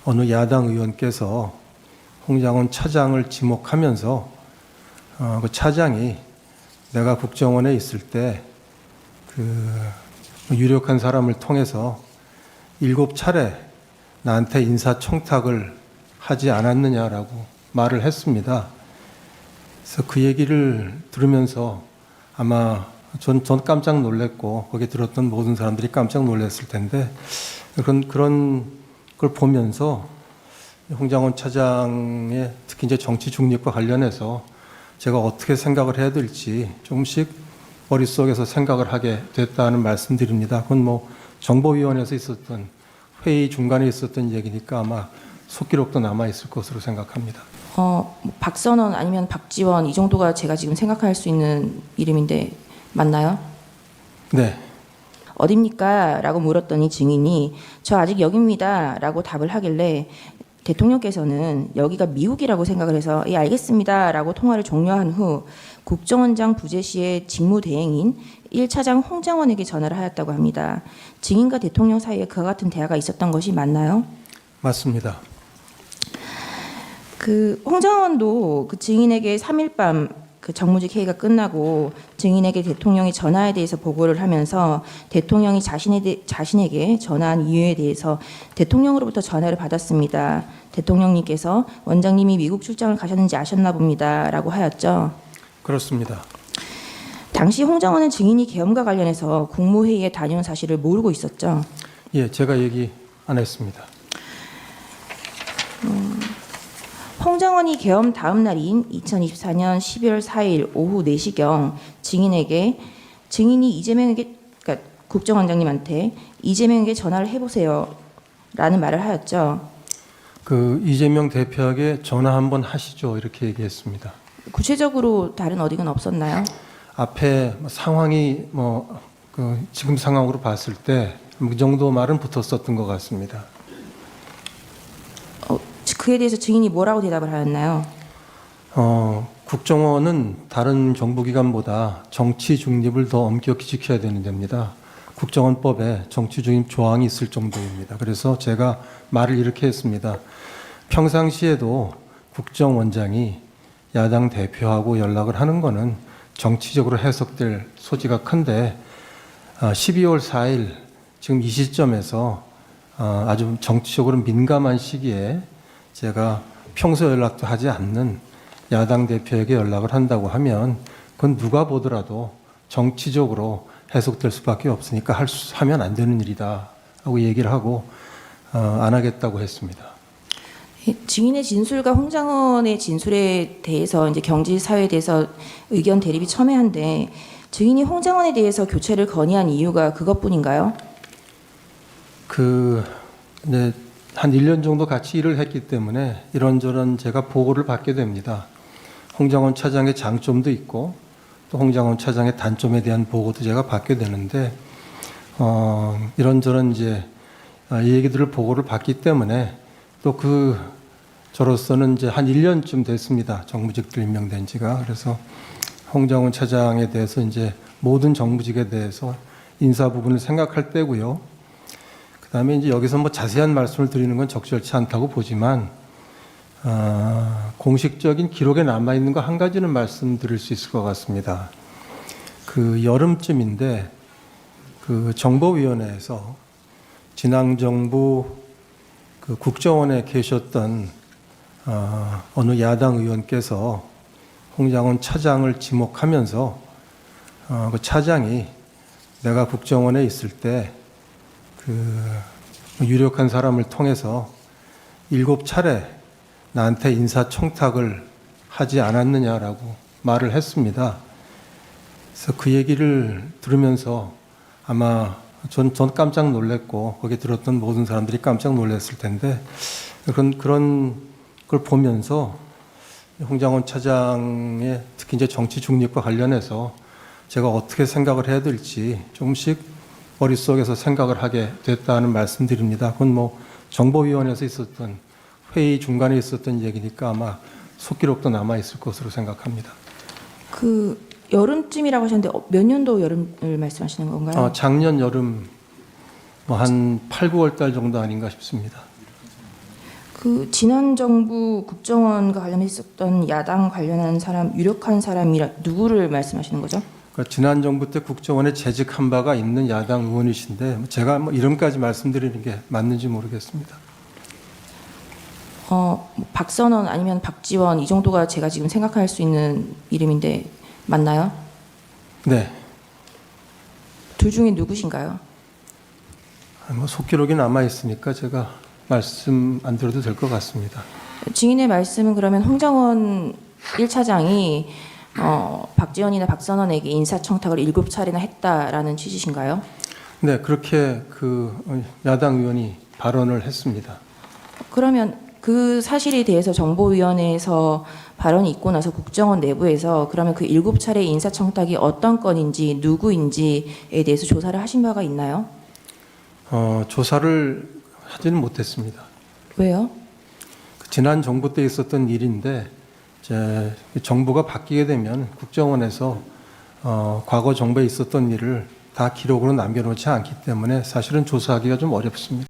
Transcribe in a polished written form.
어느 야당 의원께서 홍장원 차장을 지목하면서 그 차장이 내가 국정원에 있을 때 유력한 사람을 통해서 7차례 나한테 인사청탁을 하지 않았느냐라고 말을 했습니다. 그래서 그 얘기를 들으면서 아마 전 깜짝 놀랐고 거기에 들었던 모든 사람들이 깜짝 놀랐을 텐데 그런 걸 보면서 홍장원 차장의 특히 이제 정치 중립과 관련해서 제가 어떻게 생각을 해야 될지 조금씩 머릿속에서 생각을 하게 됐다는 말씀드립니다. 그건 뭐 정보위원회에서 있었던 회의 중간에 있었던 얘기니까 아마 속기록도 남아 있을 것으로 생각합니다. 박선원 아니면 박지원 이 정도가 제가 지금 생각할 수 있는 이름인데 맞나요? 네. 어딥니까? 라고 물었더니 증인이 저 아직 여기입니다. 라고 답을 하길래 대통령께서는 여기가 미국이라고 생각을 해서 예 알겠습니다. 라고 통화를 종료한 후 국정원장 부재 시의 직무대행인 1차장 홍장원에게 전화를 하였다고 합니다. 증인과 대통령 사이에 그와 같은 대화가 있었던 것이 맞나요? 맞습니다. 그 홍장원도 그 증인에게 3일 밤 그 정무직 회의가 끝나고 증인에게 대통령이 전화에 대해서 보고를 하면서 대통령이 자신에게 전화한 이유에 대해서 대통령으로부터 전화를 받았습니다. 대통령님께서 원장님이 미국 출장을 가셨는지 아셨나 봅니다. 라고 하였죠. 그렇습니다. 당시 홍장원은 증인이 계엄과 관련해서 국무회의에 다녀온 사실을 모르고 있었죠. 예, 제가 얘기 안 했습니다. 홍장원이 계엄 다음 날인 2024년 12월 4일 오후 4시경 증인이 이재명에게 그러니까 국정원장님한테 이재명에게 전화를 해보세요 라는 말을 하였죠. 그 이재명 대표에게 전화 한번 하시죠 이렇게 얘기했습니다. 구체적으로 다른 어디가 없었나요? 앞에 상황이 지금 상황으로 봤을 때 그 정도 말은 붙었었던 것 같습니다. 그에 대해서 증인이 뭐라고 대답을 하였나요? 국정원은 다른 정부기관보다 정치 중립을 더 엄격히 지켜야 되는 데입니다. 국정원법에 정치 중립 조항이 있을 정도입니다. 그래서 제가 말을 이렇게 했습니다. 평상시에도 국정원장이 야당 대표하고 연락을 하는 거는 정치적으로 해석될 소지가 큰데 12월 4일 지금 이 시점에서 아주 정치적으로 민감한 시기에 제가 평소 연락도 하지 않는 야당 대표에게 연락을 한다고 하면 그건 누가 보더라도 정치적으로 해석될 수밖에 없으니까 하면 안 되는 일이다 하고 얘기를 하고 안 하겠다고 했습니다. 증인의 진술과 홍장원의 진술에 대해서 이제 경제 사회에 대해서 의견 대립이 첨예한데 증인이 홍장원에 대해서 교체를 건의한 이유가 그것뿐인가요? 네, 한 1년 정도 같이 일을 했기 때문에 이런저런 제가 보고를 받게 됩니다. 홍장원 차장의 장점도 있고 또 홍장원 차장의 단점에 대한 보고도 제가 받게 되는데 이런저런 이제 이 얘기들을 보고를 받기 때문에 또 저로서는 이제 한 1년쯤 됐습니다. 정무직들 임명된 지가. 그래서 홍장원 차장에 대해서 이제 모든 정무직에 대해서 인사 부분을 생각할 때고요. 그다음에 이제 여기서 뭐 자세한 말씀을 드리는 건 적절치 않다고 보지만 공식적인 기록에 남아 있는 거 한 가지는 말씀드릴 수 있을 것 같습니다. 그 여름쯤인데 그 정보위원회에서 진앙 정부 그 국정원에 계셨던 어느 야당 의원께서 홍장원 차장을 지목하면서 그 차장이 내가 국정원에 있을 때 유력한 사람을 통해서 7차례 나한테 인사청탁을 하지 않았느냐라고 말을 했습니다. 그래서 그 얘기를 들으면서 아마 전 깜짝 놀랐고 거기에 들었던 모든 사람들이 깜짝 놀랐을 텐데 그런 걸 보면서 홍장원 차장의 특히 이제 정치 중립과 관련해서 제가 어떻게 생각을 해야 될지 조금씩 머릿속에서 생각을 하게 됐다는 말씀드립니다. 그건 뭐 정보위원회에서 있었던 회의 중간에 있었던 얘기니까 아마 속기록도 남아 있을 것으로 생각합니다. 그 여름쯤이라고 하셨는데 몇 년도 여름을 말씀하시는 건가요? 작년 여름 한 8, 9월 달 정도 아닌가 싶습니다. 그 지난 정부 국정원과 관련했었던 야당 관련한 사람 유력한 사람이라 누구를 말씀하시는 거죠? 그러니까 지난 정부 때 국정원에 재직한 바가 있는 야당 의원이신데 제가 뭐 이름까지 말씀드리는 게 맞는지 모르겠습니다. 박선원 아니면 박지원 이 정도가 제가 지금 생각할 수 있는 이름인데 맞나요? 네. 둘 중에 누구신가요? 뭐 속기록이 남아 있으니까 제가 말씀 안 드려도 될 것 같습니다. 증인의 말씀은 그러면 홍정원 1차장이 박지원이나 박선원에게 인사청탁을 7차례나 했다라는 취지신가요? 네, 그렇게 그 야당 의원이 발언을 했습니다. 그러면 그 사실에 대해서 정보위원회에서 발언이 있고 나서 국정원 내부에서 그러면 그 7차례 인사청탁이 어떤 건인지 누구인지에 대해서 조사를 하신 바가 있나요? 조사를 하지는 못했습니다. 왜요? 지난 정부 때 있었던 일인데 이제 정부가 바뀌게 되면 국정원에서 과거 정부에 있었던 일을 다 기록으로 남겨놓지 않기 때문에 사실은 조사하기가 좀 어렵습니다.